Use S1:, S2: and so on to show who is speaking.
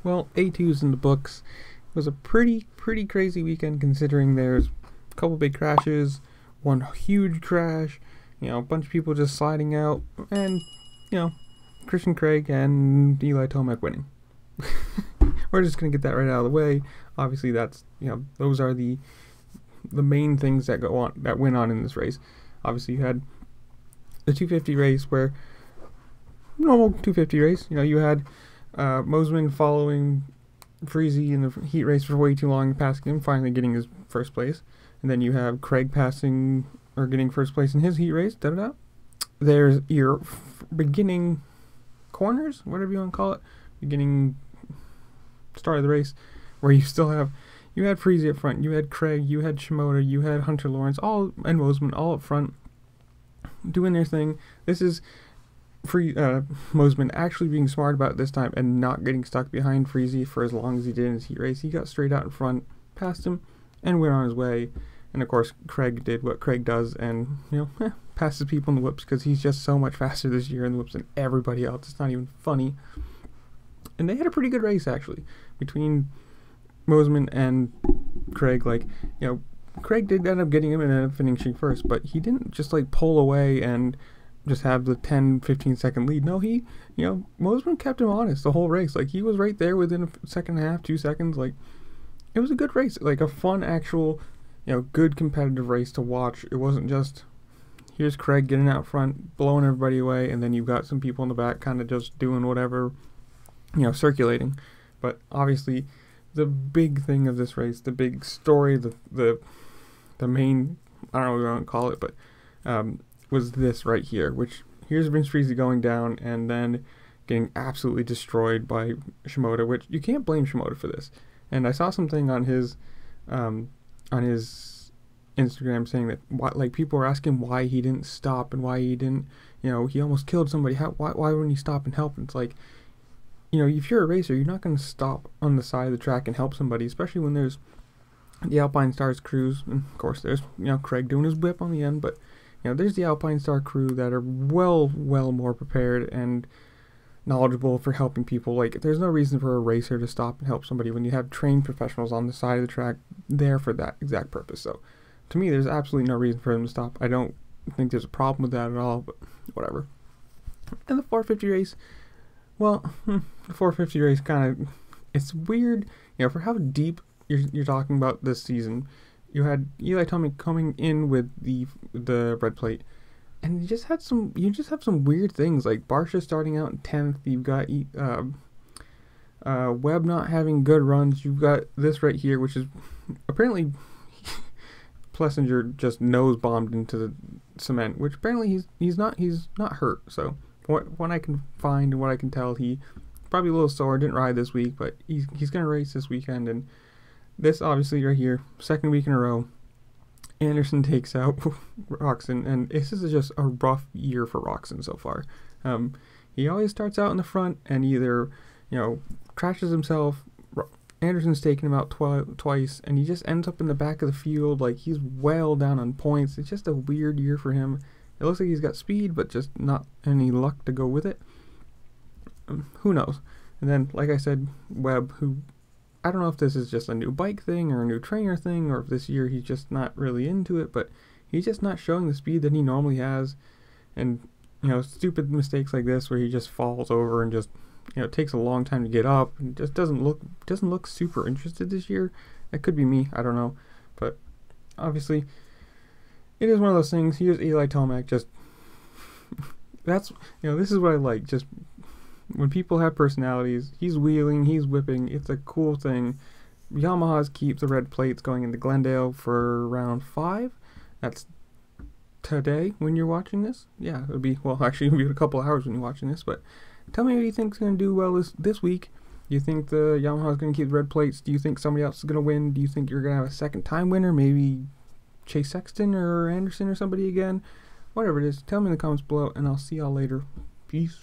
S1: Well, A2's in the books. It was a pretty crazy weekend considering there's a couple big crashes, one huge crash, a bunch of people just sliding out, and, Christian Craig and Eli Tomac winning. We're just going to get that right out of the way. Obviously, that's, those are the main things that went on in this race. Obviously, you had the 250 race where, normal 250 race, you had Mosman following Friese in the heat race for way too long, passing him, finally getting his first place. And then you have Craig passing or getting first place in his heat race. There's your beginning corners, whatever you want to call it, beginning start of the race, where you had Friese up front, you had Craig, you had Shimoda, you had Hunter Lawrence, and Mosman all up front doing their thing. This is Mosman actually being smart about it this time and not getting stuck behind Friese for as long as he did in his heat race. He got straight out in front, passed him, and went on his way. And of course, Craig did what Craig does and, passes people in the whips because he's just so much faster this year in the whips than everybody else. It's not even funny. And they had a pretty good race, actually, between Mosman and Craig. Craig did end up getting him and ended up finishing first, but he didn't just, pull away and just have the 10-15 second lead. No, Mosman kept him honest the whole race. He was right there within a second and a half, 2 seconds. It was a good race, a fun, actual, good competitive race to watch. It wasn't just, here's Craig getting out front, blowing everybody away, and then you've got some people in the back kind of just doing whatever, circulating. But obviously, the big thing of this race, the big story, the main, I don't know what you want to call it, but was this right here, which here's Vince Friese going down and then getting absolutely destroyed by Shimoda, which you can't blame Shimoda for this. And I saw something on his Instagram saying that people were asking why he didn't stop and why he didn't, he almost killed somebody. Why wouldn't he stop and help? And it's if you're a racer, you're not going to stop on the side of the track and help somebody, especially when there's the Alpinestars crews. And of course, there's, Craig doing his whip on the end, but, there's the Alpinestars crew that are well more prepared and knowledgeable for helping people. There's no reason for a racer to stop and help somebody when you have trained professionals on the side of the track there for that exact purpose. So, to me, there's absolutely no reason for them to stop. I don't think there's a problem with that at all, but whatever. And the 450 race, well, the 450 race it's weird, for how deep you're talking about this season. You had Eli Tomac coming in with the red plate, and you just have some weird things, like Barsha starting out in 10th. You've got Webb not having good runs. You've got this right here, which is apparently Plessinger just nose bombed into the cement, which apparently he's not hurt. So what I can find and what I can tell, he probably a little sore, didn't ride this week, but he's gonna race this weekend. And this obviously right here, second week in a row, Anderson takes out Roczen, and this is just a rough year for Roczen so far. He always starts out in the front and either crashes himself. Anderson's taken him out twice, and he just ends up in the back of the field. He's well down on points. It's just a weird year for him. It looks like he's got speed, but just not any luck to go with it. Who knows? And then, like I said, Webb, who, I don't know if this is just a new bike thing or a new trainer thing, or if this year he's just not really into it, but he's just not showing the speed that he normally has. And, stupid mistakes like this where he just falls over and just, it takes a long time to get up and just doesn't look super interested this year. That could be me, I don't know. But obviously, it is one of those things. Here's Eli Tomac, just, this is what I like. Just when people have personalities, he's wheeling, he's whipping, it's a cool thing. Yamaha's keep the red plates going into Glendale for round 5. That's today when you're watching this. Yeah, it'll be, well, actually it'll be a couple hours when you're watching this, but tell me what you think's going to do well this week. Do you think the Yamaha's going to keep the red plates? Do you think somebody else is going to win? Do you think you're going to have a second time winner? Maybe Chase Sexton or Anderson or somebody again? Whatever it is, tell me in the comments below, and I'll see y'all later. Peace.